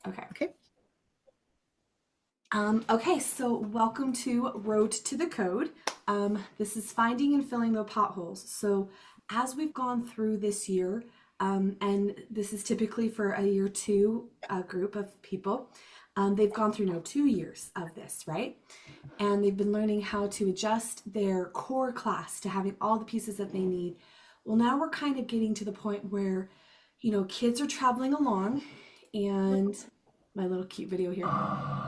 Okay. Okay. Okay, so welcome to Road to the Code. This is finding and filling the potholes. So, as we've gone through this year, and this is typically for a year two group of people, they've gone through now 2 years of this, right? And they've been learning how to adjust their core class to having all the pieces that they need. Well, now we're kind of getting to the point where, kids are traveling along, and my little cute video here.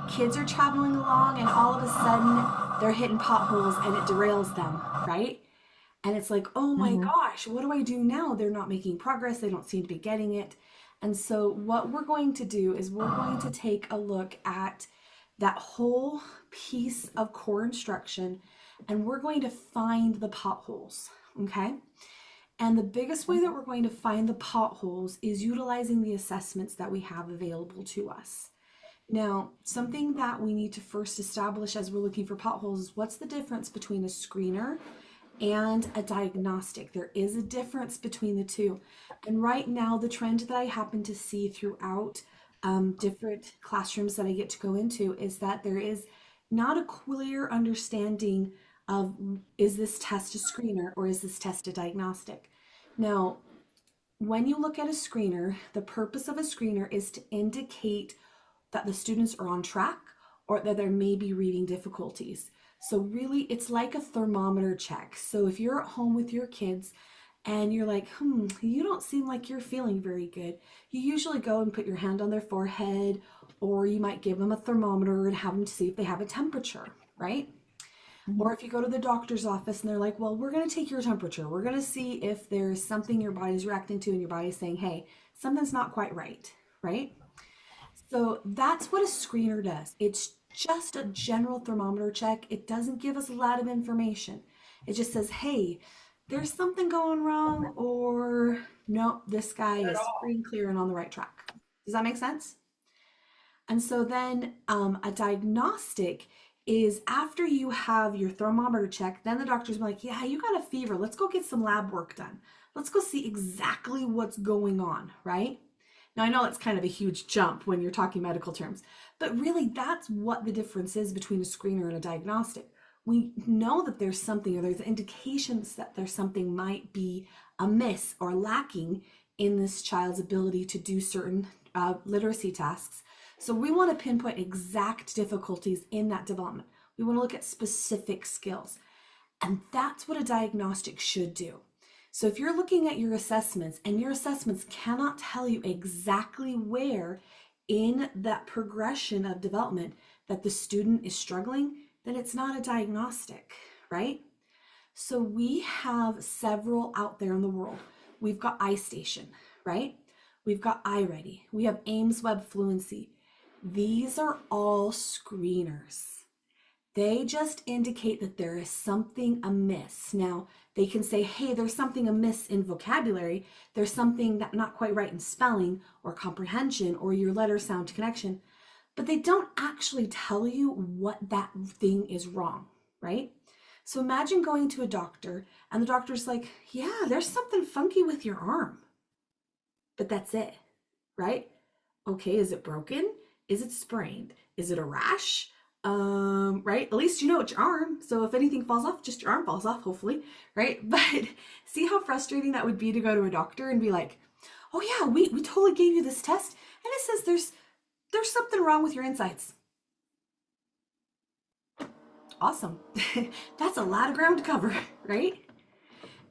Kids are traveling along and all of a sudden they're hitting potholes and it derails them, right? And it's like, oh my hmm gosh, what do I do now? They're not making progress. They don't seem to be getting it. And so, what we're going to do is we're going to take a look at that whole piece of core instruction and we're going to find the potholes, okay? And the biggest way that we're going to find the potholes is utilizing the assessments that we have available to us. Now, something that we need to first establish as we're looking for potholes is what's the difference between a screener and a diagnostic. There is a difference between the two. And right now, the trend that I happen to see throughout different classrooms that I get to go into is that there is not a clear understanding of is this test a screener or is this test a diagnostic. Now, when you look at a screener, the purpose of a screener is to indicate that the students are on track or that there may be reading difficulties. So, really, it's like a thermometer check. So, if you're at home with your kids and you're like, you don't seem like you're feeling very good, you usually go and put your hand on their forehead, or you might give them a thermometer and have them see if they have a temperature, right? hmm Or if you go to the doctor's office and they're like, well, we're going to take your temperature. We're going to see if there's something your body's reacting to and your body's saying, hey, something's not quite right, right? So that's what a screener does. It's just a general thermometer check. It doesn't give us a lot of information. It just says, hey, there's something going wrong, or no, this guy is free and clear and on the right track. Does that make sense? And so then a diagnostic is after you have your thermometer check, then the doctor's like, yeah, you got a fever. Let's go get some lab work done. Let's go see exactly what's going on, right? Now, I know it's kind of a huge jump when you're talking medical terms, but really that's what the difference is between a screener and a diagnostic. We know that there's something, or there's indications that there's something might be amiss or lacking in this child's ability to do certain literacy tasks. So we want to pinpoint exact difficulties in that development. We want to look at specific skills. And that's what a diagnostic should do. So if you're looking at your assessments and your assessments cannot tell you exactly where in that progression of development that the student is struggling, then it's not a diagnostic, right? So we have several out there in the world. We've got iStation, right? We've got iReady. We have Ames Web Fluency. These are all screeners. They just indicate that there is something amiss. Now, they can say, hey, there's something amiss in vocabulary. There's something that not quite right in spelling or comprehension or your letter sound connection. But they don't actually tell you what that thing is wrong, right? So imagine going to a doctor and the doctor's like, yeah, there's something funky with your arm. But that's it, right? Okay, is it broken? Is it sprained? Is it a rash? Right? At least you know it's your arm. So if anything falls off, just your arm falls off, hopefully, right? But see how frustrating that would be to go to a doctor and be like, oh yeah, we totally gave you this test and it says there's something wrong with your insides. Awesome. That's a lot of ground to cover, right?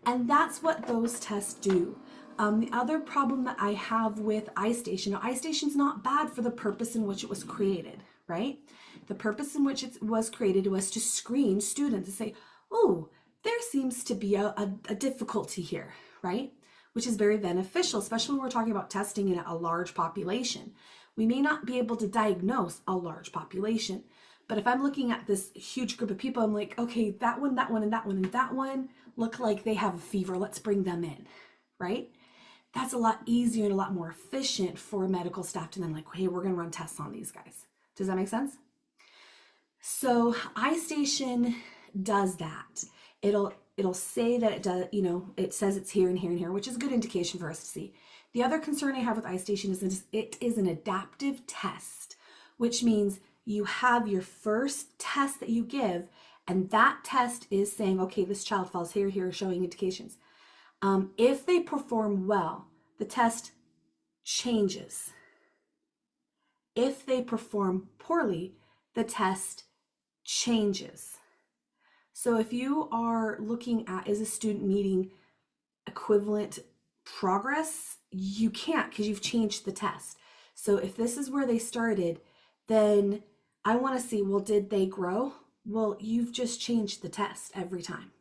And that's what those tests do. The other problem that I have with iStation, now iStation's not bad for the purpose in which it was created, right? The purpose in which it was created was to screen students and say, oh, there seems to be a difficulty here, right? Which is very beneficial, especially when we're talking about testing in a large population. We may not be able to diagnose a large population, but if I'm looking at this huge group of people, I'm like, okay, that one, that one, and that one, and that one look like they have a fever. Let's bring them in, right? That's a lot easier and a lot more efficient for medical staff to then like, hey, we're going to run tests on these guys. Does that make sense? So iStation does that. It'll say that it does, it says it's here and here and here, which is a good indication for us to see. The other concern I have with iStation is it is an adaptive test, which means you have your first test that you give, and that test is saying, okay, this child falls here, here, showing indications. If they perform well, the test changes. If they perform poorly, the test changes. So if you are looking at, is a student meeting equivalent progress, you can't because you've changed the test. So if this is where they started, then I want to see, well, did they grow? Well, you've just changed the test every time.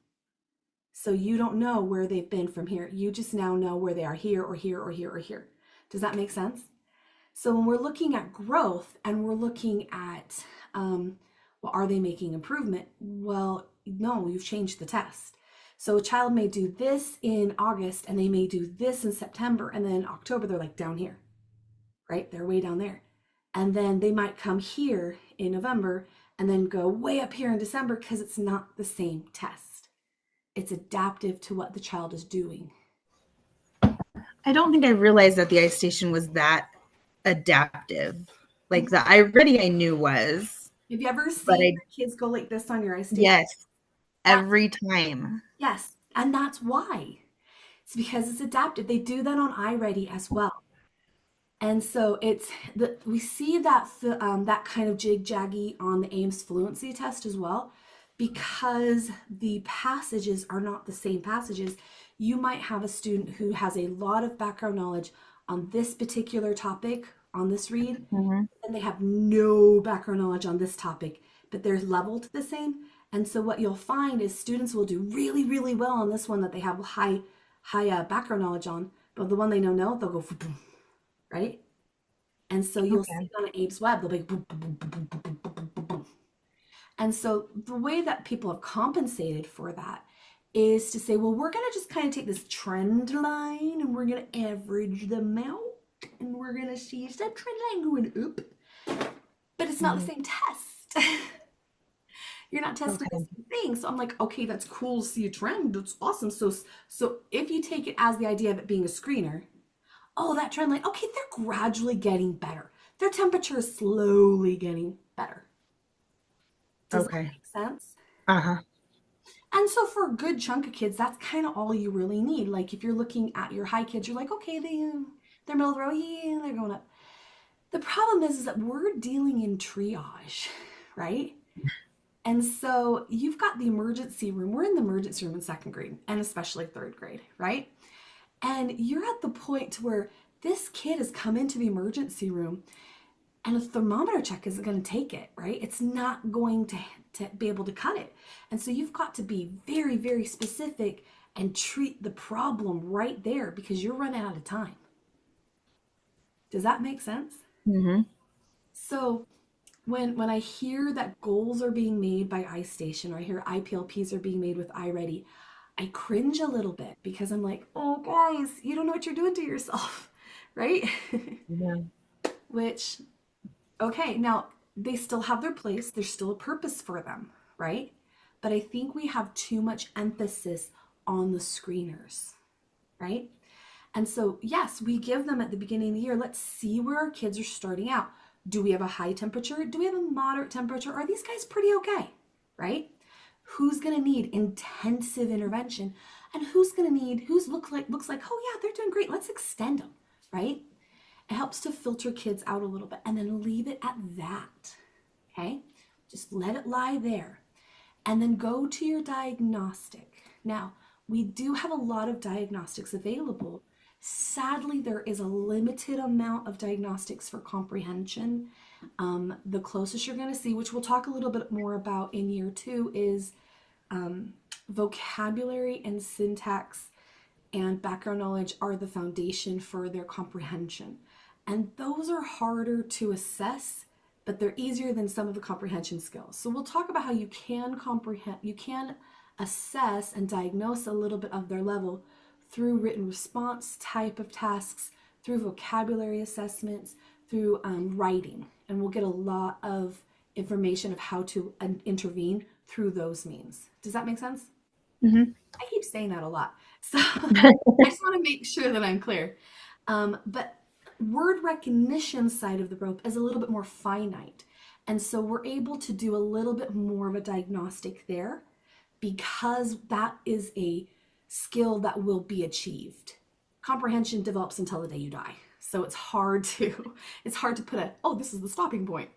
So you don't know where they've been from here. You just now know where they are here or here or here or here. Does that make sense? So when we're looking at growth and we're looking at, well, are they making improvement? Well, no, you've changed the test. So a child may do this in August and they may do this in September, and then in October they're like down here, right? They're way down there. And then they might come here in November and then go way up here in December because it's not the same test. It's adaptive to what the child is doing. I don't think I realized that the iStation was that adaptive. Like the iReady I knew was. Have you ever seen kids go like this on your iStation? Yes, every time. Yes, and that's why. It's because it's adaptive. They do that on iReady as well. And so we see that that kind of jig-jaggy on the Ames fluency test as well, because the passages are not the same passages. You might have a student who has a lot of background knowledge on this particular topic on this read, and they have no background knowledge on this topic, but they're leveled the same. And so what you'll find is students will do really, really well on this one that they have high background knowledge on, but the one they know no, they'll go right? And so you'll see on an Abe's Web, they'll be boom, boom, boom, boom, boom, boom, boom, boom, boom. And so the way that people have compensated for that is to say, well, we're going to just kind of take this trend line and we're going to average them out, and we're going to see is that trend line going up? But it's not the same test. You're not testing the same thing. So I'm like, okay, that's cool to see a trend. That's awesome. So if you take it as the idea of it being a screener, oh, that trend line, okay, they're gradually getting better. Their temperature is slowly getting better. Does that make sense? And so for a good chunk of kids, that's kind of all you really need. Like if you're looking at your high kids, you're like, okay, they're middle of the row, yeah, they're going up. The problem is that we're dealing in triage, right? And so you've got the emergency room. We're in the emergency room in second grade, and especially third grade, right? And you're at the point where this kid has come into the emergency room and a thermometer check isn't going to take it, right? It's not going to be able to cut it. And so you've got to be very, very specific and treat the problem right there because you're running out of time. Does that make sense? So when I hear that goals are being made by iStation, or I hear IPLPs are being made with iReady, I cringe a little bit because I'm like, oh guys, you don't know what you're doing to yourself, right? Which, okay, now they still have their place. There's still a purpose for them, right? But I think we have too much emphasis on the screeners, right? And so, yes, we give them at the beginning of the year, let's see where our kids are starting out. Do we have a high temperature? Do we have a moderate temperature? Are these guys pretty okay, right? Who's going to need intensive intervention, and who's looks like, oh yeah, they're doing great. Let's extend them, right? It helps to filter kids out a little bit and then leave it at that, okay? Just let it lie there and then go to your diagnostic. Now, we do have a lot of diagnostics available. Sadly, there is a limited amount of diagnostics for comprehension. The closest you're going to see, which we'll talk a little bit more about in year 2, is vocabulary and syntax and background knowledge are the foundation for their comprehension. And those are harder to assess, but they're easier than some of the comprehension skills. So we'll talk about how you can assess and diagnose a little bit of their level through written response type of tasks, through vocabulary assessments, through writing. And we'll get a lot of information of how to intervene through those means. Does that make sense? I keep saying that a lot. So I just want to make sure that I'm clear. But word recognition side of the rope is a little bit more finite. And so we're able to do a little bit more of a diagnostic there because that is a skill that will be achieved. Comprehension develops until the day you die. So it's hard to put a, oh, this is the stopping point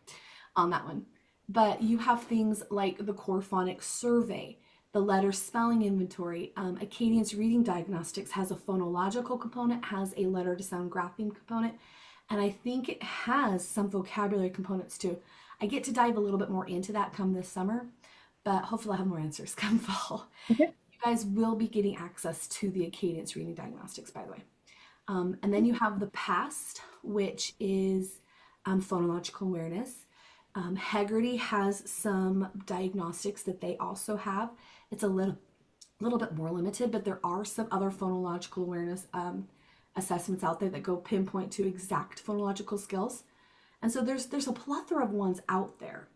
on that one. But you have things like the core phonics survey, the letter spelling inventory. Acadian's reading diagnostics has a phonological component, has a letter to sound grapheme component, and I think it has some vocabulary components too. I get to dive a little bit more into that come this summer, but hopefully I'll have more answers come fall. Okay. You guys will be getting access to the Acadian's reading diagnostics, by the way. And then you have the PAST, which is phonological awareness. Heggerty has some diagnostics that they also have. It's a little bit more limited, but there are some other phonological awareness assessments out there that go pinpoint to exact phonological skills. And so there's a plethora of ones out there.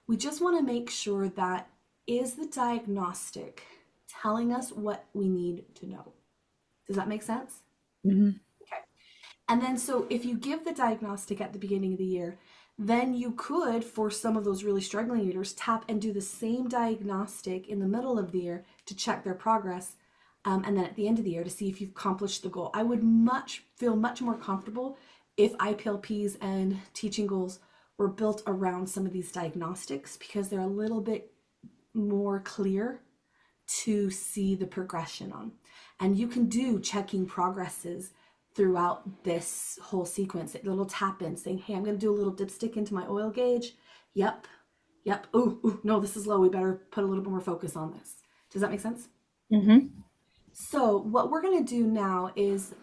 We just want to make sure that is the diagnostic telling us what we need to know. Does that make sense? Mm-hmm. Okay. And then so if you give the diagnostic at the beginning of the year, then you could, for some of those really struggling readers, tap and do the same diagnostic in the middle of the year to check their progress. And then at the end of the year to see if you've accomplished the goal. I would feel much more comfortable if IPLPs and teaching goals were built around some of these diagnostics because they're a little bit more clear to see the progression on. And you can do checking progresses throughout this whole sequence, a little tap in saying, hey, I'm going to do a little dipstick into my oil gauge. Yep. Ooh, no, this is low. We better put a little bit more focus on this. Does that make sense? Mm-hmm. So what we're going to do now is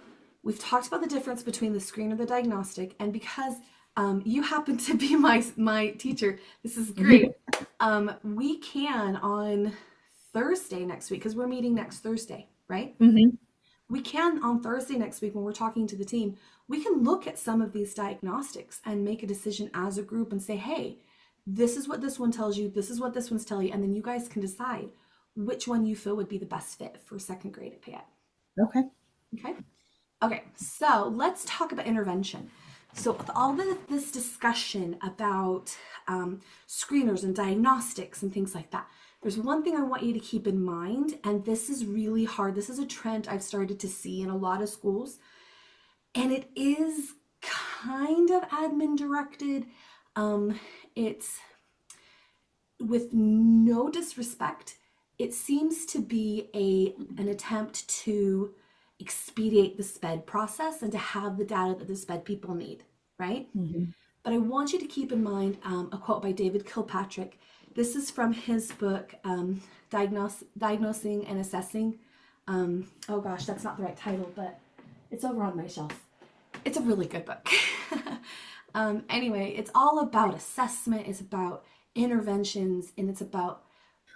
we've talked about the difference between the screen and the diagnostic. And because you happen to be my teacher, this is great. We can on Thursday next week, because we're meeting next Thursday, right? Mm-hmm. We can on Thursday next week when we're talking to the team, we can look at some of these diagnostics and make a decision as a group and say, hey, this is what this one tells you, this is what this one's telling you, and then you guys can decide which one you feel would be the best fit for second grade at Payette. Okay. Okay, so let's talk about intervention. So with all this discussion about screeners and diagnostics and things like that, there's one thing I want you to keep in mind, and this is really hard. This is a trend I've started to see in a lot of schools, and it is kind of admin directed. It's with no disrespect, it seems to be an attempt to expedite the SPED process and to have the data that the SPED people need, right? Mm-hmm. But I want you to keep in mind a quote by David Kilpatrick. This is from his book, Diagnosing and Assessing. Oh gosh, that's not the right title, but it's over on my shelf. It's a really good book. Anyway, it's all about assessment, it's about interventions, and it's about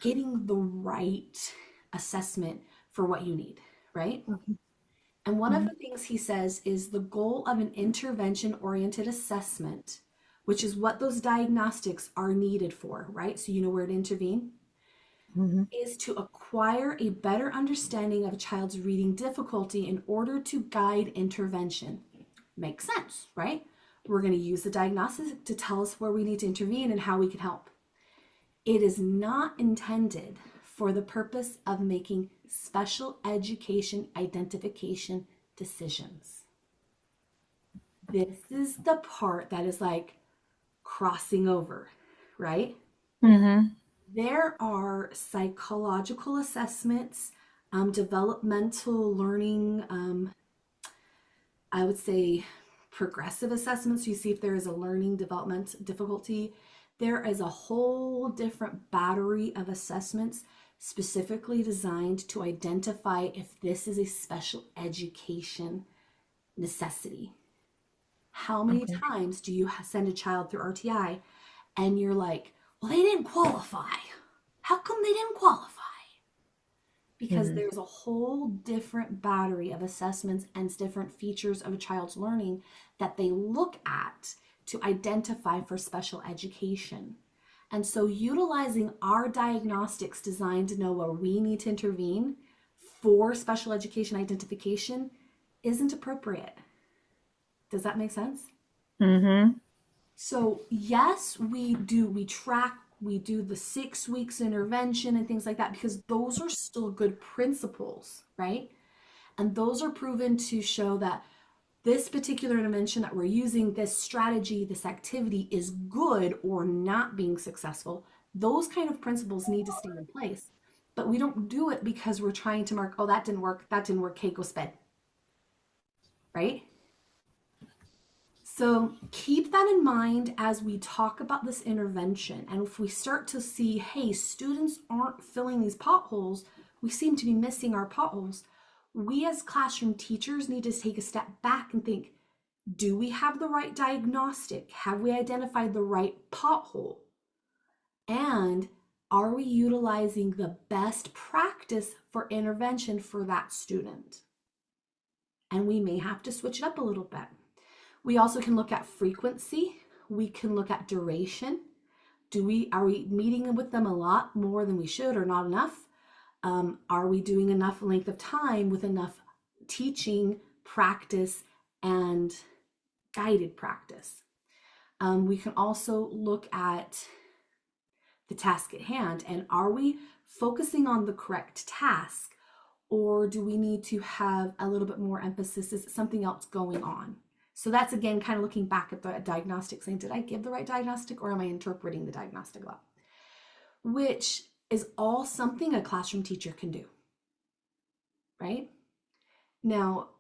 getting the right assessment for what you need, right? Okay. And one of the things he says is the goal of an intervention-oriented assessment, which is what those diagnostics are needed for, right? So you know where to intervene, Mm-hmm. is to acquire a better understanding of a child's reading difficulty in order to guide intervention. Makes sense, right? We're going to use the diagnostic to tell us where we need to intervene and how we can help. It is not intended for the purpose of making special education identification decisions. This is the part that is like crossing over, right? Mm-hmm. There are psychological assessments, developmental learning, I would say progressive assessments. You see if there is a learning development difficulty. There is a whole different battery of assessments specifically designed to identify if this is a special education necessity. How many Okay. times do you send a child through RTI and you're like, well, they didn't qualify. How come they didn't qualify? Because Mm-hmm. there's a whole different battery of assessments and different features of a child's learning that they look at to identify for special education. And so utilizing our diagnostics designed to know where we need to intervene for special education identification isn't appropriate. Does that make sense? Mm-hmm. So, yes, we track, we do the 6 weeks intervention and things like that because those are still good principles, right? And those are proven to show that this particular intervention that we're using, this strategy, this activity is good or not being successful. Those kind of principles need to stay in place. But we don't do it because we're trying to mark, oh, that didn't work, okay, go sped, right? So keep that in mind as we talk about this intervention. And if we start to see, hey, students aren't filling these potholes, we seem to be missing our potholes. We as classroom teachers need to take a step back and think, do we have the right diagnostic? Have we identified the right pothole? And are we utilizing the best practice for intervention for that student? And we may have to switch it up a little bit. We also can look at frequency. We can look at duration. Are we meeting with them a lot more than we should or not enough? Are we doing enough length of time with enough teaching, practice, and guided practice? We can also look at the task at hand, and are we focusing on the correct task, or do we need to have a little bit more emphasis? Is something else going on? So that's again kind of looking back at the diagnostic, saying, did I give the right diagnostic or am I interpreting the diagnostic well? Which is all something a classroom teacher can do, right? Now,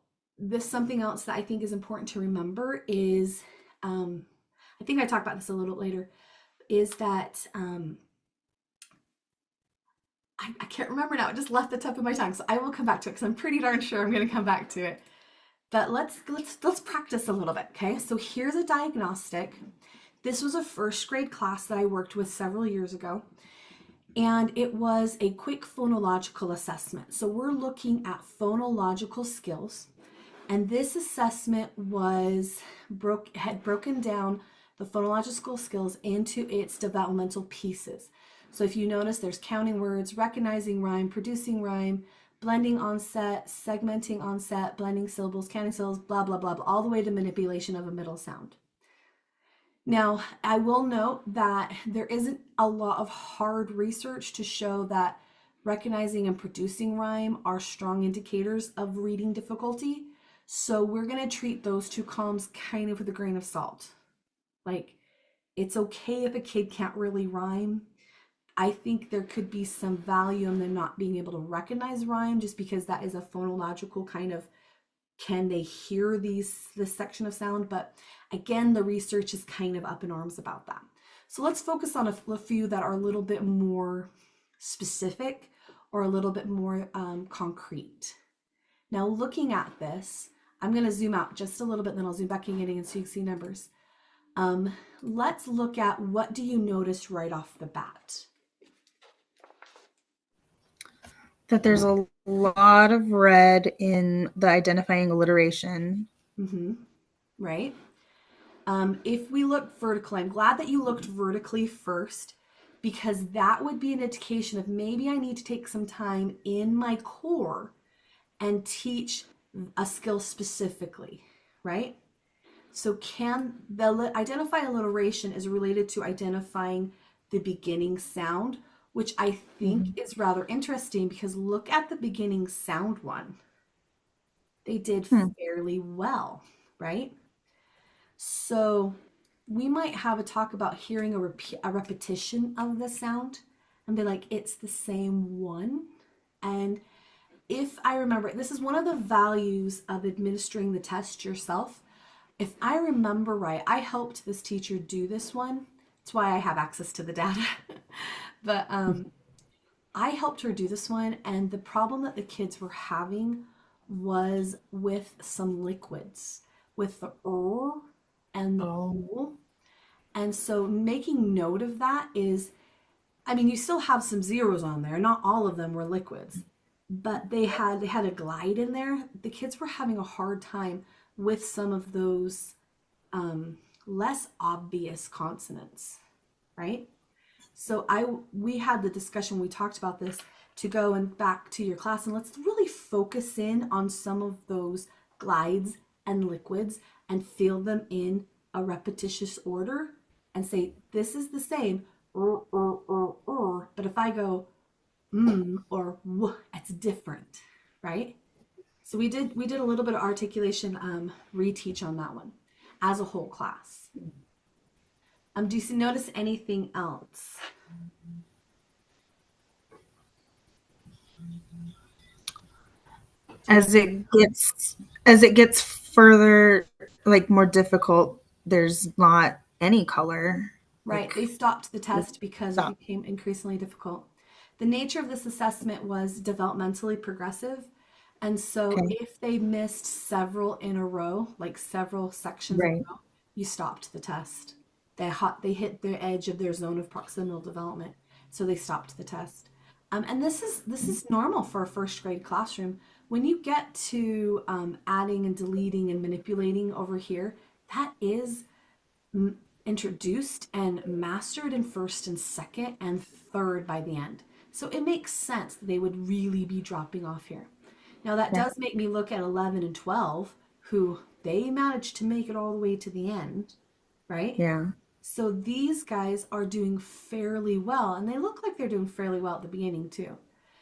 something else that I think is important to remember is, I think I talked about this a little later, is that I can't remember now. It just left the tip of my tongue. So I will come back to it because I'm pretty darn sure I'm going to come back to it. But let's practice a little bit, okay? So here's a diagnostic. This was a first grade class that I worked with several years ago, and it was a quick phonological assessment. So we're looking at phonological skills, and this assessment had broken down the phonological skills into its developmental pieces. So if you notice, there's counting words, recognizing rhyme, producing rhyme, blending onset, segmenting onset, blending syllables, counting syllables, blah, blah, blah, blah, all the way to manipulation of a middle sound. Now, I will note that there isn't a lot of hard research to show that recognizing and producing rhyme are strong indicators of reading difficulty. So we're going to treat those two columns kind of with a grain of salt. Like, it's okay if a kid can't really rhyme. I think there could be some value in them not being able to recognize rhyme just because that is a phonological kind of, can they hear this section of sound? But again, the research is kind of up in arms about that. So let's focus on a few that are a little bit more specific or a little bit more concrete. Now looking at this, I'm going to zoom out just a little bit, then I'll zoom back in again so you can see numbers. Let's look at, what do you notice right off the bat? That there's a lot of red in the identifying alliteration. Mm-hmm. Right? If we look vertically, I'm glad that you looked vertically first, because that would be an indication of maybe I need to take some time in my core and teach a skill specifically, right? So can the identify alliteration is related to identifying the beginning sound, which I think is rather interesting because look at the beginning sound one. They did fairly well, right? So we might have a talk about hearing a repetition of the sound and be like, it's the same one. And if I remember, this is one of the values of administering the test yourself. If I remember right, I helped this teacher do this one. That's why I have access to the data. But I helped her do this one, and the problem that the kids were having was with some liquids, with the and the Oh. And so making note of that is, I mean, you still have some zeros on there. Not all of them were liquids, but they had a glide in there. The kids were having a hard time with some of those less obvious consonants, right? So we had the discussion, we talked about this, to go and back to your class and let's really focus in on some of those glides and liquids and feel them in a repetitious order and say, this is the same, but if I go or w, it's different, right? So we did a little bit of articulation reteach on that one as a whole class. Do you notice anything else? As it gets further, like more difficult, there's not any color. Right, Like they stopped the test because it stop. became increasingly difficult. The nature of this assessment was developmentally progressive. And so Okay. if they missed several in a row, like several sections in a Right. row, you stopped the test. They hit their edge of their zone of proximal development. So they stopped the test. And this is normal for a first grade classroom. When you get to adding and deleting and manipulating over here, that is introduced and mastered in first and second and third by the end. So it makes sense that they would really be dropping off here. Now that Yeah. does make me look at 11 and 12 who they managed to make it all the way to the end, right? Yeah. So these guys are doing fairly well and they look like they're doing fairly well at the beginning too.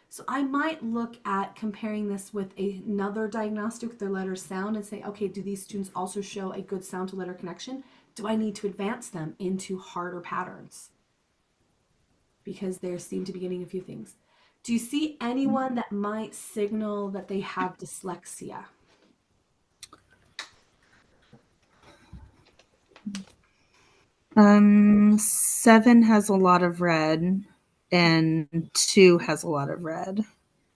So I might look at comparing this with another diagnostic with their letter sound and say, okay, do these students also show a good sound to letter connection? Do I need to advance them into harder patterns? Because they seem to be getting a few things. Do you see anyone that might signal that they have dyslexia? Seven has a lot of red, and two has a lot of red.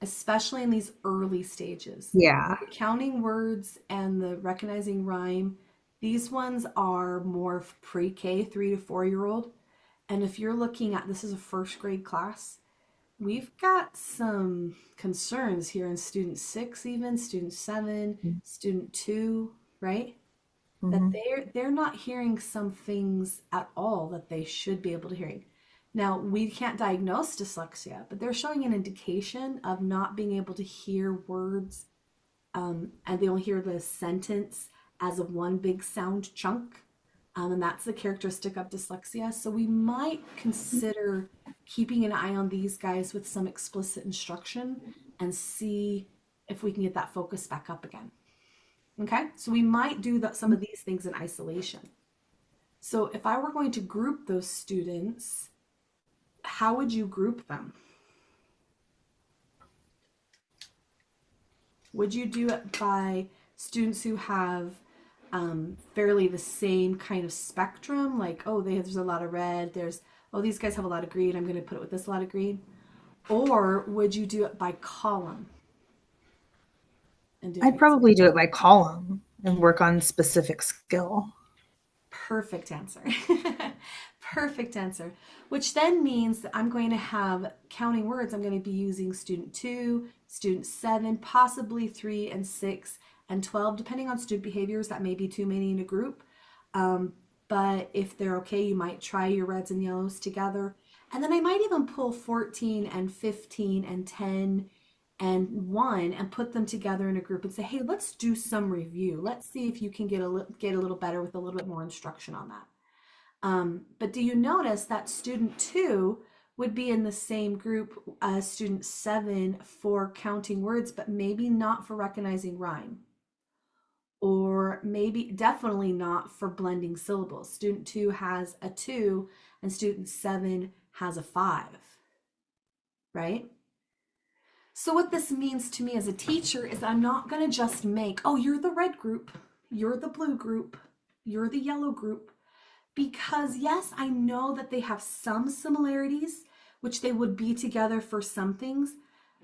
Especially in these early stages. Yeah. The counting words and the recognizing rhyme, these ones are more pre-K, 3 to 4 year old. And if you're looking at this is a first grade class, we've got some concerns here in student 6, even student 7, student 2, right? That Mm-hmm. they're not hearing some things at all that they should be able to hearing. Now, we can't diagnose dyslexia, but they're showing an indication of not being able to hear words, and they only hear the sentence as a one big sound chunk. And that's the characteristic of dyslexia. So we might consider keeping an eye on these guys with some explicit instruction and see if we can get that focus back up again. Okay, so we might do some of these things in isolation. So if I were going to group those students, how would you group them? Would you do it by students who have fairly the same kind of spectrum? Like, oh, there's a lot of red. Oh, these guys have a lot of green. I'm going to put it with this a lot of green. Or would you do it by column? And I'd probably do it by column and work on specific skill. Perfect answer. Perfect answer. Which then means that I'm going to have counting words. I'm going to be using student 2, student 7, possibly 3 and 6 and 12, depending on student behaviors. That may be too many in a group. But if they're okay, you might try your reds and yellows together. And then I might even pull 14 and 15 and 10 and 1 and put them together in a group and say, hey, let's do some review. Let's see if you can get a little better with a little bit more instruction on that. But do you notice that student 2 would be in the same group as student 7 for counting words, but maybe not for recognizing rhyme? Or maybe definitely not for blending syllables. Student 2 has a 2 and student 7 has a 5, right? So what this means to me as a teacher is I'm not going to just make, oh, you're the red group, you're the blue group, you're the yellow group. Because yes, I know that they have some similarities, which they would be together for some things.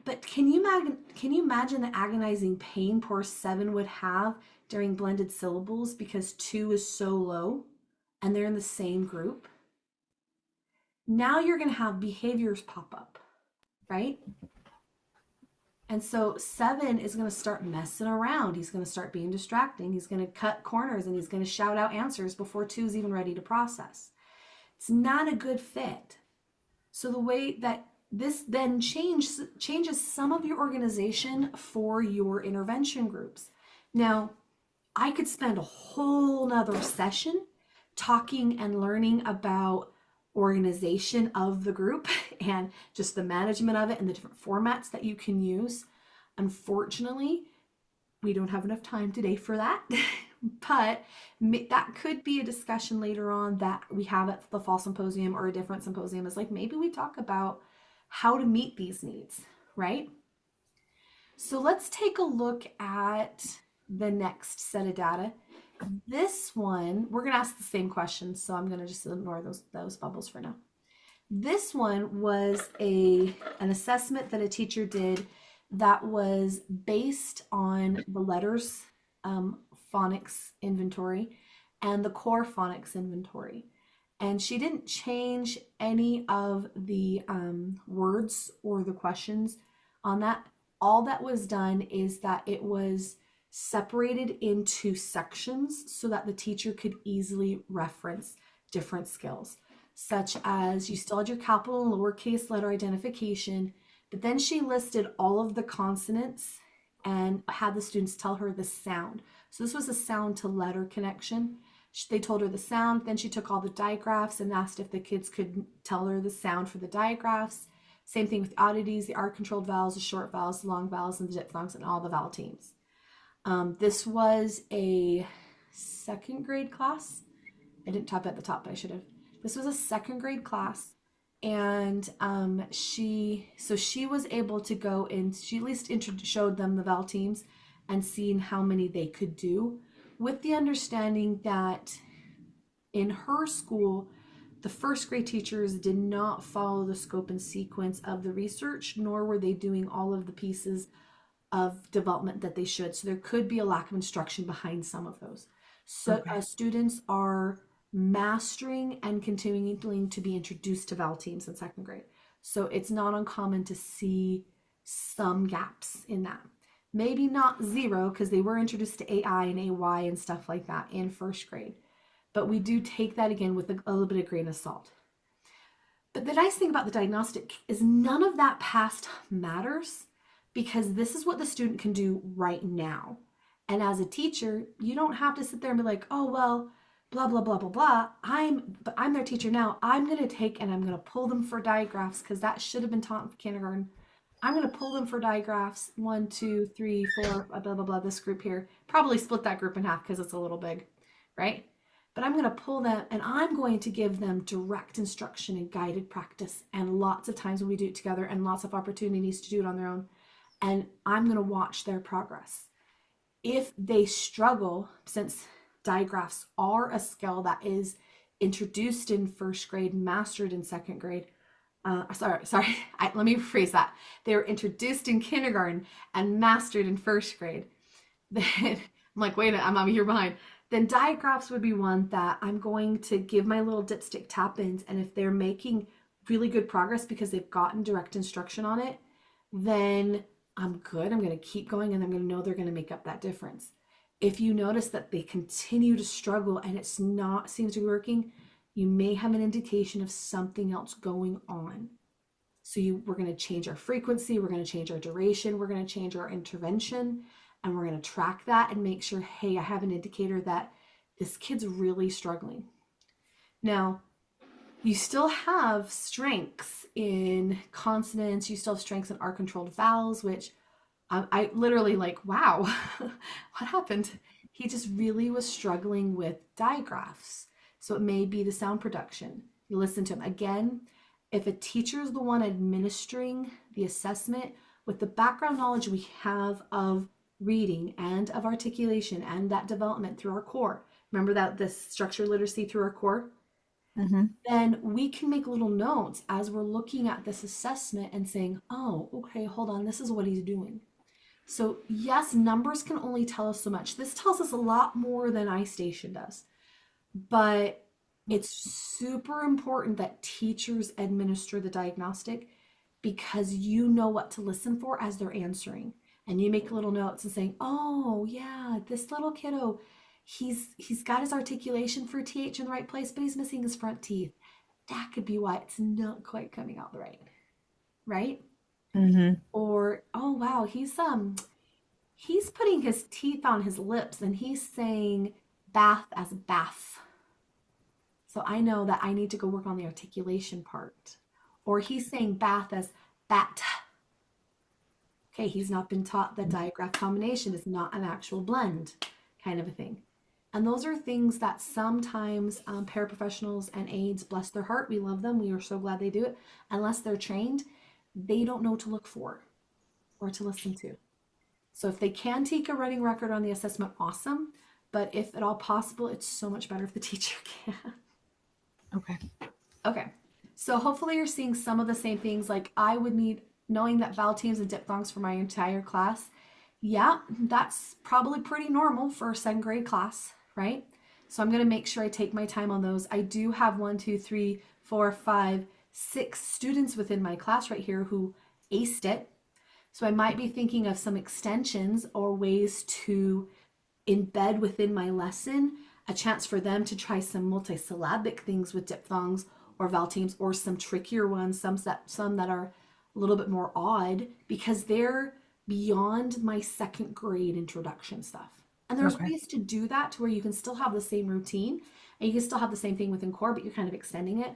But can you imagine the agonizing pain poor 7 would have during blended syllables because 2 is so low and they're in the same group? Now you're going to have behaviors pop up, right? And so 7 is going to start messing around. He's going to start being distracting. He's going to cut corners and he's going to shout out answers before 2 is even ready to process. It's not a good fit. So the way that this then changes some of your organization for your intervention groups. Now, I could spend a whole nother session talking and learning about organization of the group and just the management of it and the different formats that you can use. Unfortunately, we don't have enough time today for that, but that could be a discussion later on that we have at the fall symposium or a different symposium. Is like maybe we talk about how to meet these needs, right? So let's take a look at the next set of data. This one, we're going to ask the same questions, so I'm going to just ignore those bubbles for now. This one was an assessment that a teacher did that was based on the letters phonics inventory and the core phonics inventory. And she didn't change any of the words or the questions on that. All that was done is that it was separated into sections so that the teacher could easily reference different skills, such as you still had your capital and lowercase letter identification, but then she listed all of the consonants and had the students tell her the sound. So this was a sound to letter connection. They told her the sound, then she took all the digraphs and asked if the kids could tell her the sound for the digraphs. Same thing with oddities, the R-controlled vowels, the short vowels, the long vowels, and the diphthongs, and all the vowel teams. This was a second grade class. I didn't type at the top, but I should have. This was a second grade class, and she was able to go in. She at least showed them the vowel teams and seen how many they could do, with the understanding that in her school, the first grade teachers did not follow the scope and sequence of the research, nor were they doing all of the pieces of development that they should. So there could be a lack of instruction behind some of those. So Okay. students are mastering and continuing to be introduced to vowel teams in second grade. So it's not uncommon to see some gaps in that. Maybe not zero, because they were introduced to AI and AY and stuff like that in first grade. But we do take that again with a little bit of grain of salt. But the nice thing about the diagnostic is none of that past matters, because this is what the student can do right now. And as a teacher, you don't have to sit there and be like, oh, well, blah, blah, blah, blah, blah. I'm their teacher now. I'm going to take and I'm going to pull them for digraphs because that should have been taught in kindergarten. I'm going to pull them for digraphs. 1, 2, 3, 4, blah, blah, blah, this group here. Probably split that group in half because it's a little big, right? But I'm going to pull them and I'm going to give them direct instruction and guided practice, and lots of times when we do it together and lots of opportunities to do it on their own. And I'm going to watch their progress. If they struggle, since digraphs are a skill that is introduced in first grade, mastered in second grade, let me rephrase that. They were introduced in kindergarten and mastered in first grade. Then I'm like, wait, I'm here behind. Then digraphs would be one that I'm going to give my little dipstick tap-ins, and if they're making really good progress because they've gotten direct instruction on it, then I'm good. I'm going to keep going, and I'm going to know they're going to make up that difference. If you notice that they continue to struggle and it's not seems to be working, you may have an indication of something else going on. So we're going to change our frequency, we're going to change our duration, we're going to change our intervention, and we're going to track that and make sure, hey, I have an indicator that this kid's really struggling. Now, you still have strengths in consonants, you still have strengths in R-controlled vowels, which I literally like, wow, what happened? He just really was struggling with digraphs. So it may be the sound production. You listen to him. Again, if a teacher is the one administering the assessment with the background knowledge we have of reading and of articulation and that development through our core, remember that the structured literacy through our core, then we can make little notes as we're looking at this assessment and saying, oh, okay, hold on, this is what he's doing. So yes, numbers can only tell us so much. This tells us a lot more than iStation does, but it's super important that teachers administer the diagnostic, because you know what to listen for as they're answering. And you make little notes and saying, oh yeah, this little kiddo, he's got his articulation for TH in the right place, but he's missing his front teeth. That could be why it's not quite coming out right? Mm-hmm. Or, oh wow, He's putting his teeth on his lips and he's saying bath as bath. So I know that I need to go work on the articulation part. Or he's saying bath as bat. Okay, he's not been taught that digraph combination is not an actual blend, kind of a thing. And those are things that sometimes paraprofessionals and aides, bless their heart, we love them, we are so glad they do it. Unless they're trained, they don't know to look for or to listen to. So if they can take a running record on the assessment, awesome. But if at all possible, it's so much better if the teacher can. Okay. Okay. So hopefully you're seeing some of the same things. Like I would need, knowing that vowel teams and diphthongs for my entire class. Yeah, that's probably pretty normal for a 2nd grade class, right? So I'm going to make sure I take my time on those. I do have 1, 2, 3, 4, 5, 6 students within my class right here who aced it. So I might be thinking of some extensions or ways to embed within my lesson a chance for them to try some multisyllabic things with diphthongs or vowel teams, or some trickier ones, some that are a little bit more odd because they're beyond my 2nd grade introduction stuff. And there's ways to do that to where you can still have the same routine and you can still have the same thing within core, but you're kind of extending it.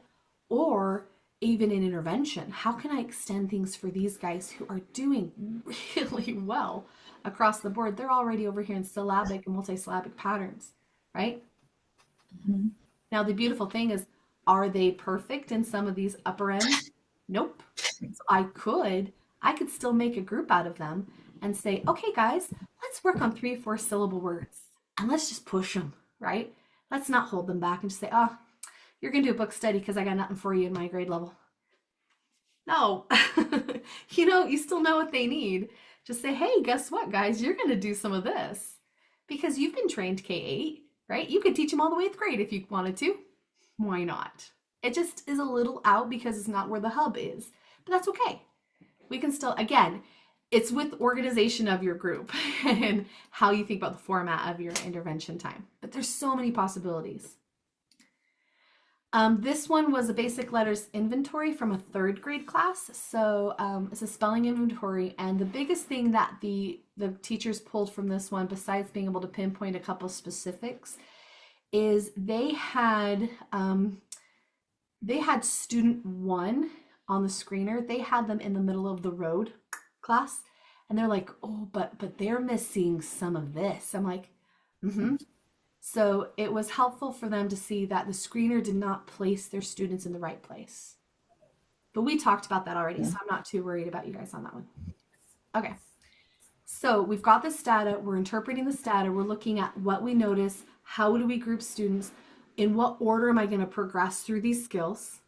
Or even in intervention, how can I extend things for these guys who are doing really well across the board? They're already over here in syllabic and multisyllabic patterns, right? Mm-hmm. Now, the beautiful thing is, are they perfect in some of these upper ends? Nope. So I could still make a group out of them and say, okay, guys, let's work on 3 or 4 syllable words and let's just push them, right? Let's not hold them back and just say, oh, you're going to do a book study because I got nothing for you in my grade level. No, you still know what they need. Just say, hey, guess what, guys? You're going to do some of this because you've been trained K-8, right? You could teach them all the way 8th grade if you wanted to. Why not? It just is a little out because it's not where the hub is, but that's okay. We can still, again, it's with organization of your group and how you think about the format of your intervention time. But there's so many possibilities. This one was a basic letters inventory from a 3rd grade class. So it's a spelling inventory. And the biggest thing that the teachers pulled from this one, besides being able to pinpoint a couple specifics, is they had student 1 on the screener. They had them in the middle of the road class. And they're like, oh, but they're missing some of this. I'm like, mm-hmm. So it was helpful for them to see that the screener did not place their students in the right place. But we talked about that already, so I'm not too worried about you guys on that one. Okay, so we've got this data, we're interpreting this data, we're looking at what we notice, how do we group students, in what order am I going to progress through these skills,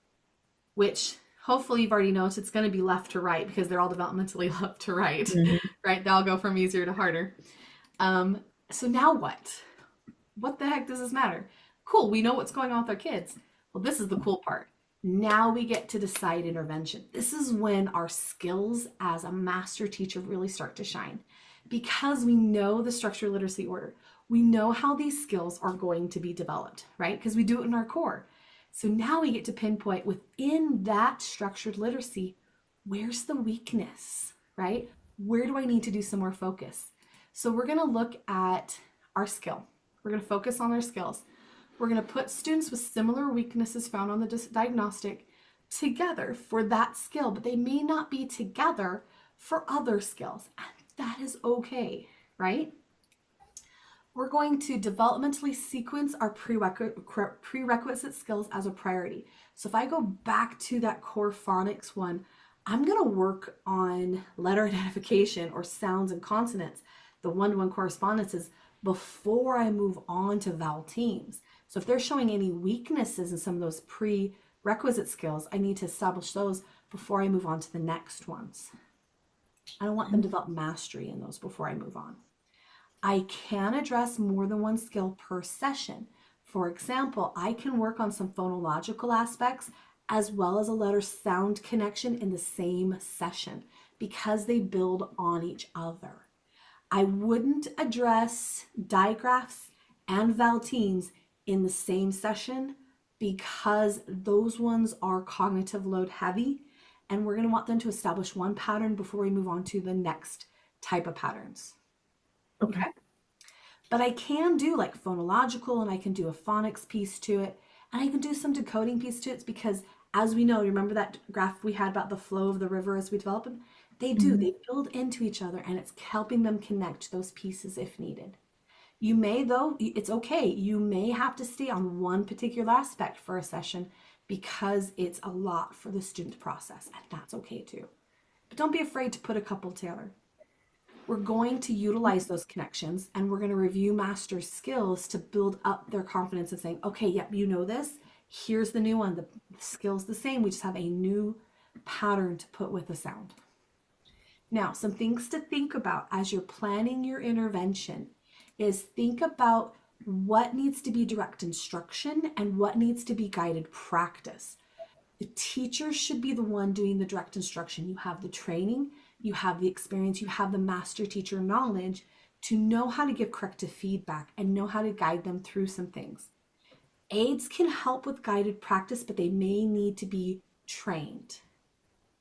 which hopefully you've already noticed it's going to be left to right because they're all developmentally left to right, right? They'll go from easier to harder. So now what? What the heck does this matter? Cool, we know what's going on with our kids. Well, this is the cool part. Now we get to decide intervention. This is when our skills as a master teacher really start to shine because we know the structured literacy order. We know how these skills are going to be developed, right? Because we do it in our core. So now we get to pinpoint within that structured literacy, where's the weakness, right? Where do I need to do some more focus? So we're going to look at our skill. We're going to focus on their skills. We're going to put students with similar weaknesses found on the diagnostic together for that skill, but they may not be together for other skills. And that is okay, right? We're going to developmentally sequence our prerequisite skills as a priority. So if I go back to that core phonics one, I'm going to work on letter identification or sounds and consonants, the one-to-one correspondences, before I move on to vowel teams. So if they're showing any weaknesses in some of those prerequisite skills, I need to establish those before I move on to the next ones. I don't want them to develop mastery in those before I move on. I can address more than one skill per session. For example, I can work on some phonological aspects as well as a letter sound connection in the same session because they build on each other. I wouldn't address digraphs and vowel teams in the same session because those ones are cognitive load heavy and we're going to want them to establish one pattern before we move on to the next type of patterns. Okay. Okay. But I can do like phonological and I can do a phonics piece to it. And I can do some decoding piece to it because as we know, remember that graph we had about the flow of the river as we develop them? They do, Mhm. they build into each other and it's helping them connect those pieces if needed. You may, though, it's okay. You may have to stay on one particular aspect for a session because it's a lot for the student to process, and that's okay too. But don't be afraid to put a couple together. We're going to utilize those connections and we're going to review master's skills to build up their confidence of saying, okay, yep, you know this. Here's the new one. The skill's the same. We just have a new pattern to put with the sound. Now, some things to think about as you're planning your intervention is think about what needs to be direct instruction and what needs to be guided practice. The teacher should be the one doing the direct instruction. You have the training, you have the experience, you have the master teacher knowledge to know how to give corrective feedback and know how to guide them through some things. Aides can help with guided practice, but they may need to be trained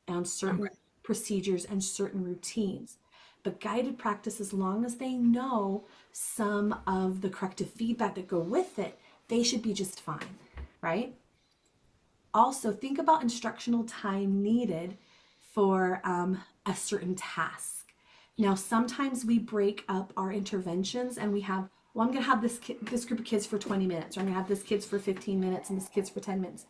on certain Okay. procedures and certain routines. But guided practice, as long as they know some of the corrective feedback that go with it, they should be just fine, right? Also, think about instructional time needed for a certain task. Now, sometimes we break up our interventions and we have, well, I'm going to have this group of kids for 20 minutes, or I'm going to have this kids for 15 minutes and this kids for 10 minutes.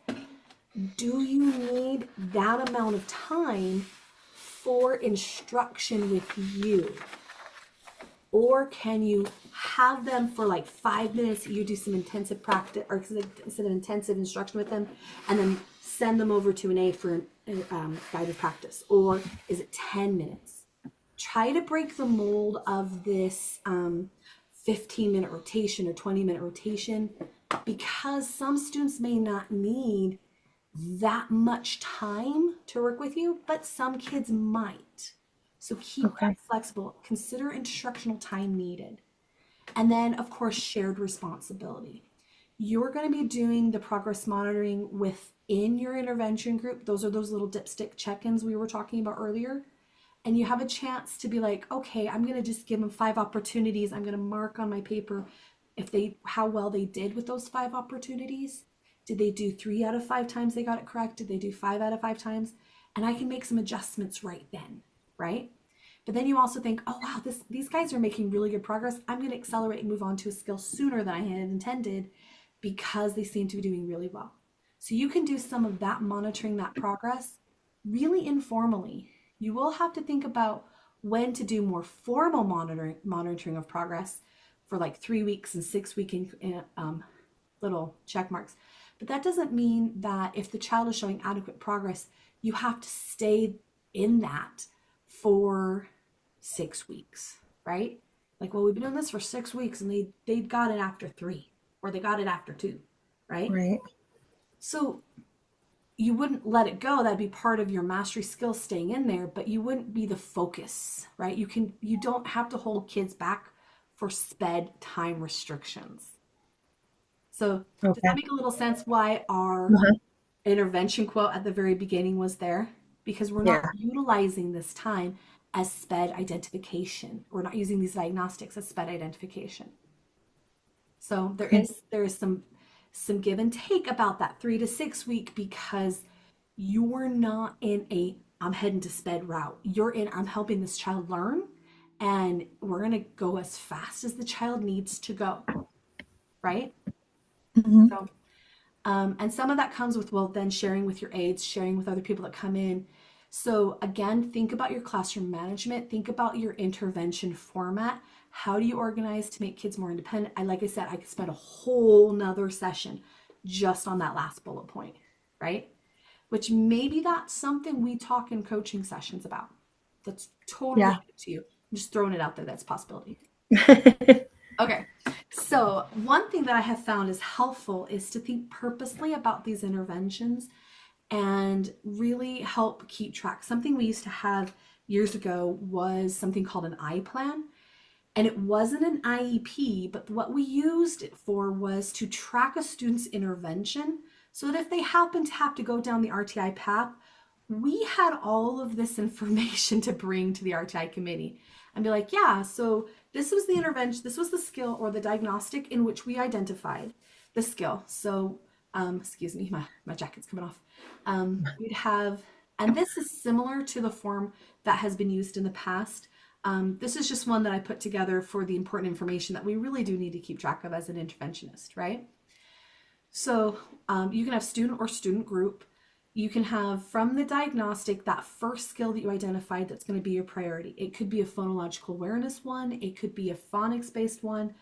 Do you need that amount of time for instruction with you? Or can you have them for like 5 minutes, you do some intensive practice or instead of intensive instruction with them, and then send them over to an A for guided practice? Or is it 10 minutes? Try to break the mold of this 15-minute rotation or 20-minute rotation because some students may not need that much time to work with you, but some kids might. So keep that Okay. flexible. Consider instructional time needed. And then, of course, shared responsibility. You're going to be doing the progress monitoring within your intervention group. Those are those little dipstick check-ins we were talking about earlier. And you have a chance to be like, okay, I'm going to just give them 5 opportunities. I'm going to mark on my paper how well they did with those 5 opportunities. Did they do 3 out of 5 times they got it correct? Did they do 5 out of 5 times? And I can make some adjustments right then, right? But then you also think, oh wow, these guys are making really good progress. I'm going to accelerate and move on to a skill sooner than I had intended because they seem to be doing really well. So you can do some of that monitoring that progress really informally. You will have to think about when to do more formal monitoring of progress for like 3 weeks and 6 week little check marks. But that doesn't mean that if the child is showing adequate progress, you have to stay in that for 6 weeks, right? Like, well, we've been doing this for 6 weeks and they got it after 3 or they got it after 2, right? Right. So you wouldn't let it go. That'd be part of your mastery skills staying in there, but you wouldn't be the focus, right? You don't have to hold kids back for sped time restrictions. So does that Okay. make a little sense why our Uh-huh. intervention quote at the very beginning was there? Because we're not Yeah. utilizing this time as sped identification. We're not using these diagnostics as sped identification. So Okay. there is some give and take about that 3 to 6 week because you're not in a I'm heading to sped route. You're in I'm helping this child learn and we're gonna go as fast as the child needs to go, right? Hmm. So and some of that comes with, well, then sharing with your aides, sharing with other people that come in. So again, think about your classroom management, think about your intervention format. How do you organize to make kids more independent? Like I said, I could spend a whole nother session just on that last bullet point, right? Which maybe that's something we talk in coaching sessions about. That's totally Yeah. up to you. I'm just throwing it out there. That's a possibility. Okay, so one thing that I have found is helpful is to think purposely about these interventions and really help keep track. Something we used to have years ago was something called an I plan. And it wasn't an IEP, but what we used it for was to track a student's intervention so that if they happen to have to go down the RTI path, we had all of this information to bring to the RTI committee and be like, yeah, so this was the intervention, this was the skill or the diagnostic in which we identified the skill. So, excuse me, my jacket's coming off. We'd have, and this is similar to the form that has been used in the past. This is just one that I put together for the important information that we really do need to keep track of as an interventionist, right? So you can have student or student group. You can have from the diagnostic that first skill that you identified that's going to be your priority. It could be a phonological awareness one. It could be a phonics-based one.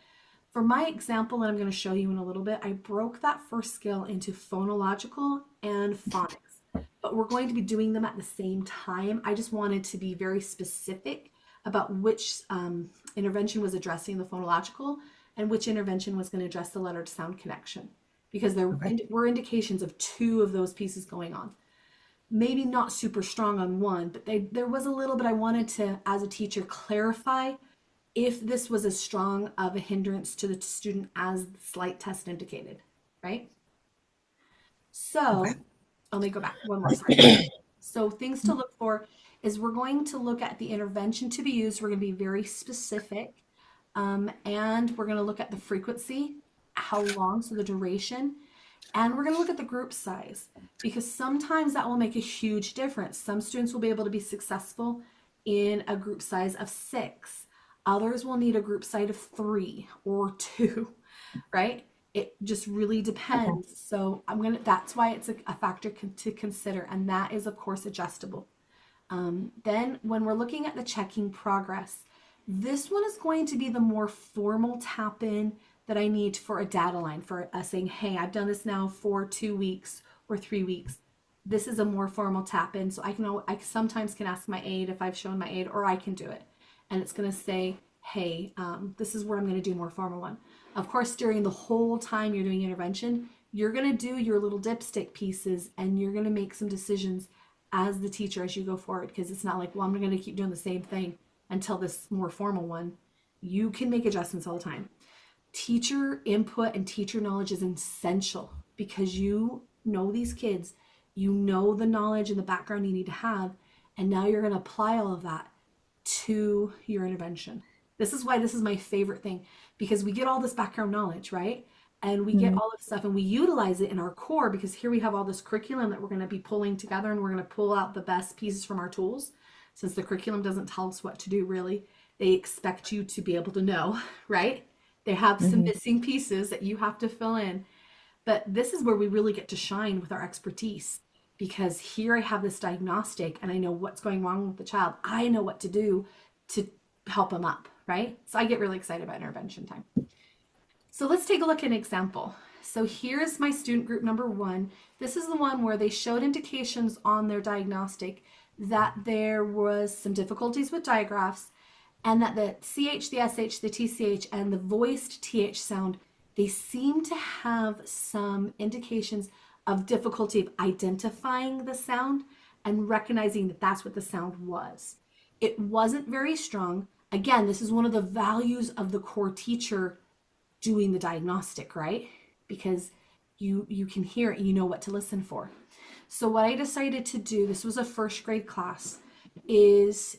For my example that I'm going to show you in a little bit, I broke that first skill into phonological and phonics, but we're going to be doing them at the same time. I just wanted to be very specific about which intervention was addressing the phonological and which intervention was going to address the letter to sound connection, because there Okay. were indications of two of those pieces going on. Maybe not super strong on one, but there was a little bit I wanted to, as a teacher, clarify if this was as strong of a hindrance to the student as the slight test indicated, right? Okay. So let me go back one more, sorry. So things to look for is we're going to look at the intervention to be used. We're going to be very specific. And we're going to look at the frequency, how long, so the duration, and we're going to look at the group size, because sometimes that will make a huge difference. Some students will be able to be successful in a group size of 6. Others will need a group size of 3 or 2, right? It just really depends. So that's why it's a factor to consider, and that is of course adjustable. Then when we're looking at the checking progress, this one is going to be the more formal tap in that I need for a data line, for us saying, hey, I've done this now for 2 weeks or 3 weeks. This is a more formal tap in. So I sometimes can ask my aide if I've shown my aide, or I can do it. And it's going to say, hey, this is where I'm going to do more formal one. Of course, during the whole time you're doing intervention, you're going to do your little dipstick pieces and you're going to make some decisions as the teacher as you go forward, because it's not like, well, I'm going to keep doing the same thing until this more formal one. You can make adjustments all the time. Teacher input and teacher knowledge is essential, because you know these kids, you know the knowledge and the background you need to have, and now you're going to apply all of that to your intervention. This is why this is my favorite thing, because we get all this background knowledge, right? And we get Mhm. all of stuff and we utilize it in our core, because here we have all this curriculum that we're going to be pulling together, and we're going to pull out the best pieces from our tools. Since the curriculum doesn't tell us what to do, really, they expect you to be able to know, right? They have some Mhm. missing pieces that you have to fill in. But this is where we really get to shine with our expertise, because here I have this diagnostic and I know what's going wrong with the child. I know what to do to help them up, right? So I get really excited about intervention time. So let's take a look at an example. So here's my student group number 1. This is the one where they showed indications on their diagnostic that there was some difficulties with digraphs, and that the CH, the SH, the TCH, and the voiced TH sound, they seem to have some indications of difficulty of identifying the sound and recognizing that that's what the sound was. It wasn't very strong. Again, this is one of the values of the core teacher doing the diagnostic, right? Because you can hear it, you know what to listen for. So what I decided to do, this was a first grade class, is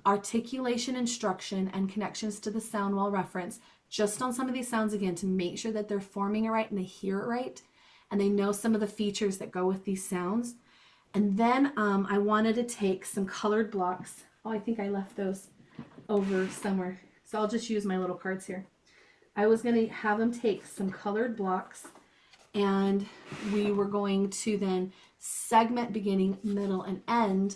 articulation instruction and connections to the sound wall reference just on some of these sounds again, to make sure that they're forming it right and they hear it right and they know some of the features that go with these sounds. And then I wanted to take some colored blocks. Oh, I think I left those over somewhere. So I'll just use my little cards here. I was going to have them take some colored blocks, and we were going to then segment beginning, middle, and end,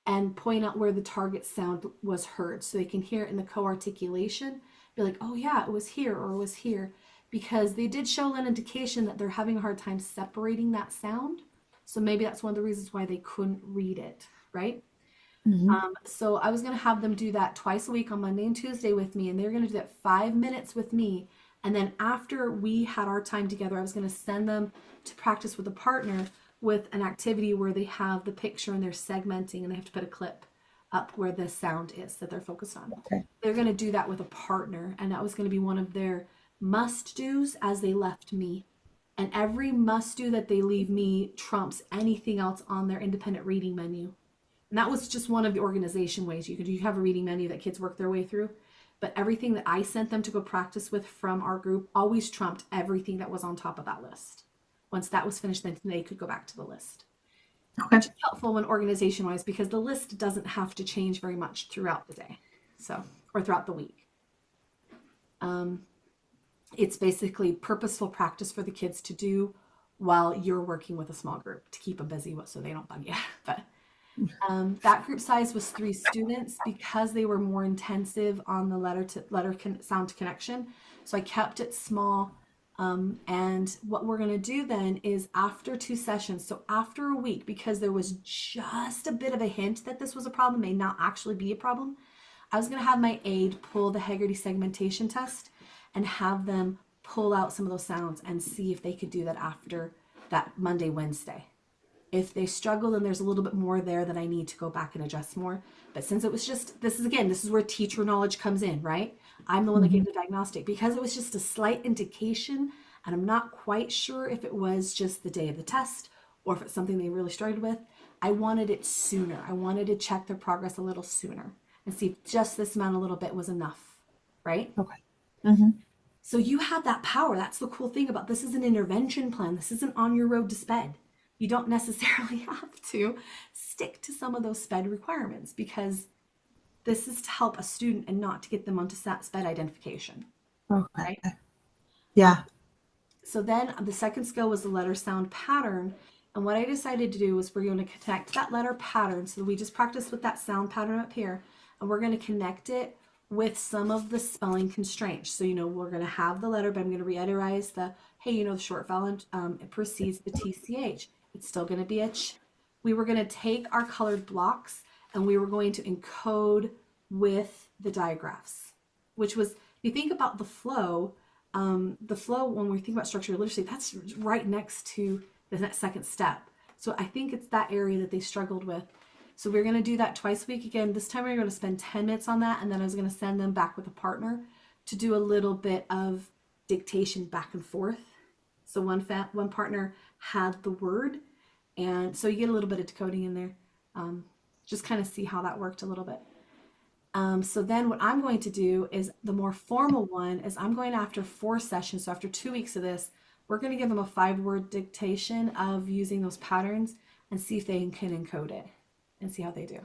and point out where the target sound was heard, so they can hear it in the co-articulation, be like, oh yeah, it was here or it was here, because they did show an indication that they're having a hard time separating that sound. So maybe that's one of the reasons why they couldn't read it, right? Mhm. So I was going to have them do that twice a week on Monday and Tuesday with me, and they're going to do that 5 minutes with me. And then after we had our time together, I was going to send them to practice with a partner with an activity where they have the picture and they're segmenting, and they have to put a clip up where the sound is that they're focused on. Okay. They're going to do that with a partner, and that was going to be one of their must do's as they left me. And every must do that they leave me trumps anything else on their independent reading menu. And that was just one of the organization ways you have a reading menu that kids work their way through. But everything that I sent them to go practice with from our group always trumped everything that was on top of that list. Once that was finished, then they could go back to the list. Okay. Which is helpful when organization wise, because the list doesn't have to change very much throughout the day. Or throughout the week. It's basically purposeful practice for the kids to do while you're working with a small group to keep them busy so they don't bug you. But that group size was 3 students because they were more intensive on the letter sound connection. So I kept it small. And what we're going to do then is after 2 sessions, so after a week, because there was just a bit of a hint that this was a problem, may not actually be a problem, I was going to have my aide pull the Haggerty segmentation test and have them pull out some of those sounds and see if they could do that after that Monday, Wednesday. If they struggle, then there's a little bit more there that I need to go back and adjust more. But since it was just, this is where teacher knowledge comes in, right? I'm the one that gave the diagnostic because it was just a slight indication, and I'm not quite sure if it was just the day of the test or if it's something they really struggled with. I wanted it sooner. I wanted to check their progress a little sooner and see if just this amount, a little bit was enough, right? Okay. Mm-hmm. So you have that power. That's the cool thing about this is an intervention plan. This isn't on your road to SPED. You don't necessarily have to stick to some of those SPED requirements because this is to help a student and not to get them onto SPED identification. Okay. Right? Yeah. So then the second skill was the letter sound pattern. And what I decided to do was we're going to connect that letter pattern. So we just practiced with that sound pattern up here. And we're going to connect it with some of the spelling constraints. So, we're going to have the letter, but I'm going to reiterate the, hey, the short vowel it precedes the TCH. It's still going to be a ch. We were going to take our colored blocks and we were going to encode with the digraphs, which was, if you think about the flow when we think about structured literacy, that's right next to the second step. So I think it's that area that they struggled with. So we're going to do that twice a week. Again, this time we're going to spend 10 minutes on that, and then I was going to send them back with a partner to do a little bit of dictation back and forth. So one partner had the word, and so you get a little bit of decoding in there. Just kind of see how that worked a little bit. So then what I'm going to do is the more formal one is I'm going after 4 sessions. So after 2 weeks of this, we're going to give them a 5-word dictation of using those patterns and see if they can encode it and see how they do.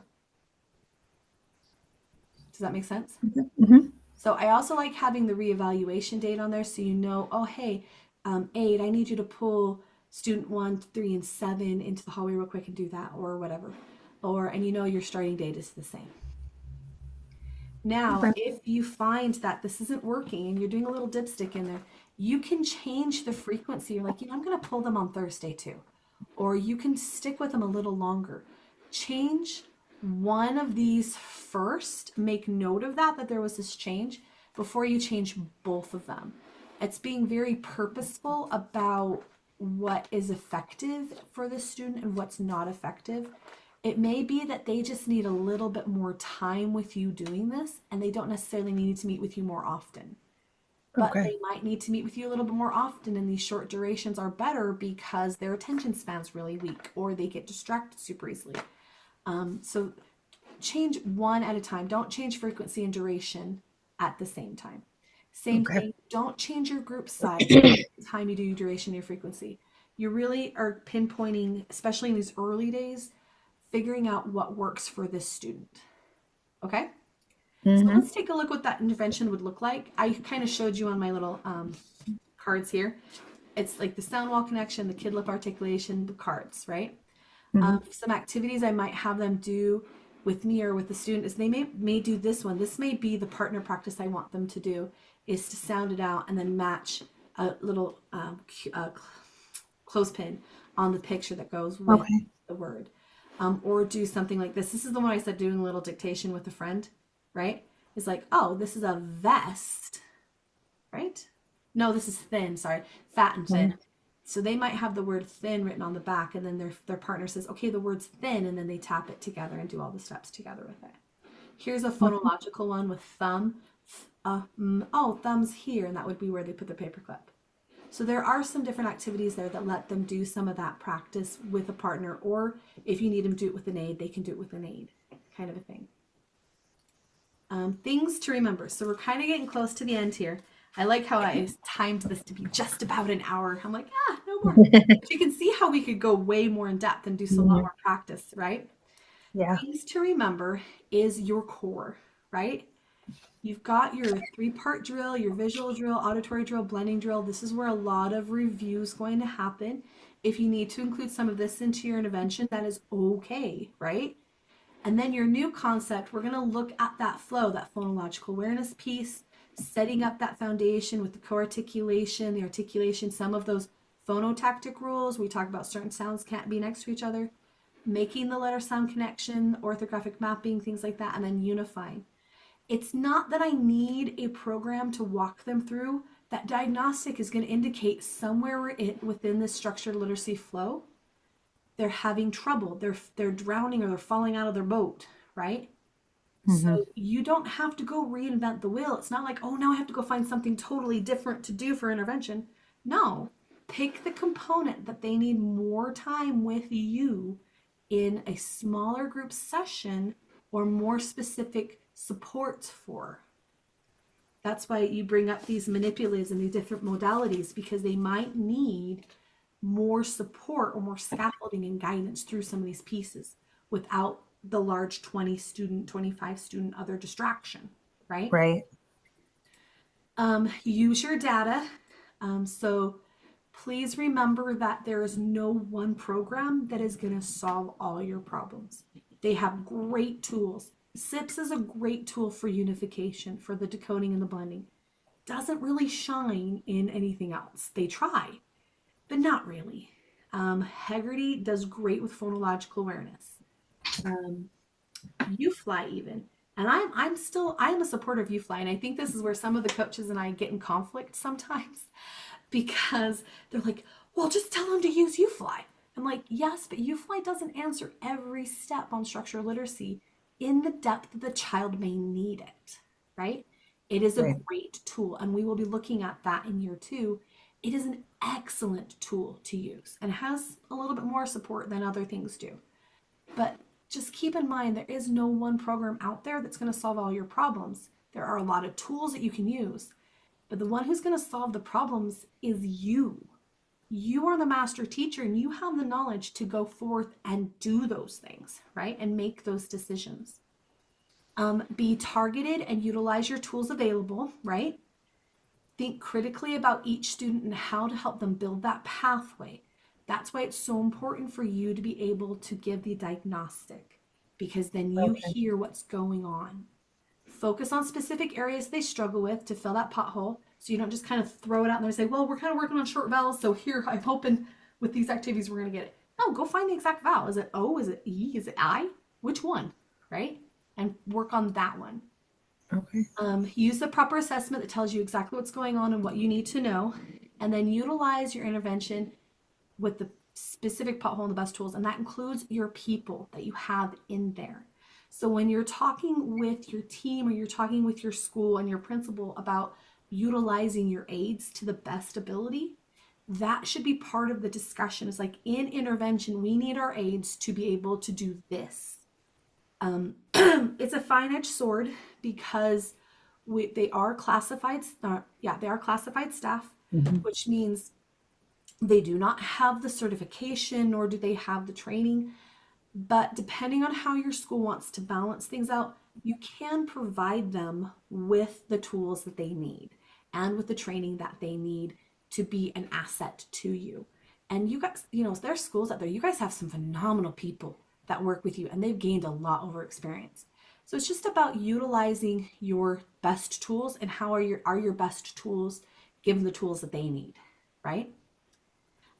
Does that make sense? Mm-hmm. So I also like having the reevaluation date on there so oh, hey, 8, I need you to pull student 1, 3, and 7 into the hallway real quick and do that or whatever. And your starting date is the same. Now, if you find that this isn't working and you're doing a little dipstick in there, you can change the frequency. You're like, I'm going to pull them on Thursday too. Or you can stick with them a little longer. Change one of these first. Make note of that there was this change before you change both of them. It's being very purposeful about what is effective for the student and what's not effective. It may be that they just need a little bit more time with you doing this, and they don't necessarily need to meet with you more often. But they might need to meet with you a little bit more often, and these short durations are better because their attention span's really weak, or they get distracted super easily. So change one at a time. Don't change frequency and duration at the same time. Same thing, don't change your group size every time you do your duration and your frequency. You really are pinpointing, especially in these early days, figuring out what works for this student. Okay? So let's take a look what that intervention would look like. I kind of showed you on my little cards here. It's like the sound wall connection, the kid lip articulation, the cards, right? Some activities I might have them do with me or with the student is they may do this one. This may be the partner practice I want them to do, is to sound it out and then match a little clothespin on the picture that goes with the word. Or do something like this. This is the one I said doing a little dictation with a friend, right? It's like, oh, this is a vest, right? No, this is thin, sorry, fat and thin. So they might have the word thin written on the back, and then their partner says, okay, the word's thin, and then they tap it together and do all the steps together with it. Here's a phonological one with thumb. Oh, thumb's here, and that would be where they put the paperclip. So there are some different activities there that let them do some of that practice with a partner, or if you need them to do it with an aide, they can do it with an aide, kind of a thing. Things to remember. So we're kind of getting close to the end here. I like how I timed this to be just about an hour. I'm like, no more. But you can see how we could go way more in depth and do so a lot more practice, right? Yeah. Things to remember is your core, right? You've got your 3-part drill, your visual drill, auditory drill, blending drill. This is where a lot of review is going to happen. If you need to include some of this into your intervention, that is okay, right? And then your new concept, we're going to look at that flow, that phonological awareness piece, setting up that foundation with the co-articulation, the articulation, some of those phonotactic rules. We talk about certain sounds can't be next to each other, making the letter sound connection, orthographic mapping, things like that, and then unifying. It's not that I need a program to walk them through. That diagnostic is going to indicate somewhere within this structured literacy flow, they're having trouble, they're drowning or they're falling out of their boat, right? Mm-hmm. So you don't have to go reinvent the wheel. It's not like, oh, now I have to go find something totally different to do for intervention. No, pick the component that they need more time with you in a smaller group session or more specific supports for. That's why you bring up these manipulatives and these different modalities, because they might need more support or more scaffolding and guidance through some of these pieces without the large 20 student, 25 student other distraction, right? Right. Use your data. So please remember that there is no one program that is going to solve all your problems. They have great tools. SIPS is a great tool for unification, for the decoding and the blending. Doesn't really shine in anything else. They try, but not really. Heggerty does great with phonological awareness. UFly even. And I'm a supporter of UFly, and I think this is where some of the coaches and I get in conflict sometimes because they're like, well, just tell them to use UFly. I'm like, yes, but UFly doesn't answer every step on structural literacy in the depth that the child may need it, right? It is a Right. great tool, and we will be looking at that in year 2. It is an excellent tool to use and has a little bit more support than other things do. But just keep in mind, there is no one program out there that's going to solve all your problems. There are a lot of tools that you can use, but the one who's going to solve the problems is you. You are the master teacher, and you have the knowledge to go forth and do those things, right? And make those decisions. Be targeted and utilize your tools available, right? Think critically about each student and how to help them build that pathway. That's why it's so important for you to be able to give the diagnostic, because then you Okay. hear what's going on. Focus on specific areas they struggle with to fill that pothole, so you don't just kind of throw it out there and say, well, we're kind of working on short vowels, so here, I'm hoping with these activities we're going to get it. No, go find the exact vowel. Is it O? Is it E? Is it I? Which one? Right? And work on that one. Okay. Use the proper assessment that tells you exactly what's going on and what you need to know, and then utilize your intervention with the specific pothole and the best tools, and that includes your people that you have in there. So when you're talking with your team or you're talking with your school and your principal about utilizing your aides to the best ability, that should be part of the discussion. It's like, in intervention, we need our aides to be able to do this. It's a fine-edged sword because they are classified. They are classified staff, Mhm. which means they do not have the certification nor do they have the training. But depending on how your school wants to balance things out, you can provide them with the tools that they need and with the training that they need to be an asset to you. And you guys, there's schools out there, you guys have some phenomenal people that work with you, and they've gained a lot over experience. So it's just about utilizing your best tools, and how are your best tools given the tools that they need, right?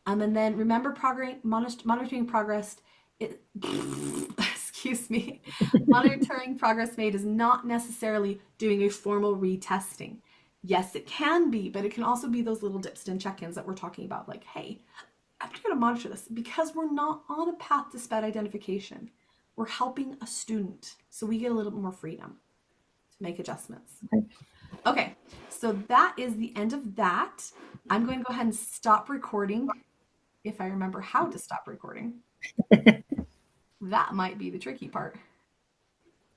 And then remember, monitoring progress. Excuse me. Monitoring progress made is not necessarily doing a formal retesting. Yes, it can be, but it can also be those little dips and check-ins that we're talking about. Like, hey, I'm going to monitor this, because we're not on a path to SPED identification. We're helping a student, so we get a little bit more freedom to make adjustments. Okay. Okay, so that is the end of that. I'm going to go ahead and stop recording if I remember how to stop recording. That might be the tricky part.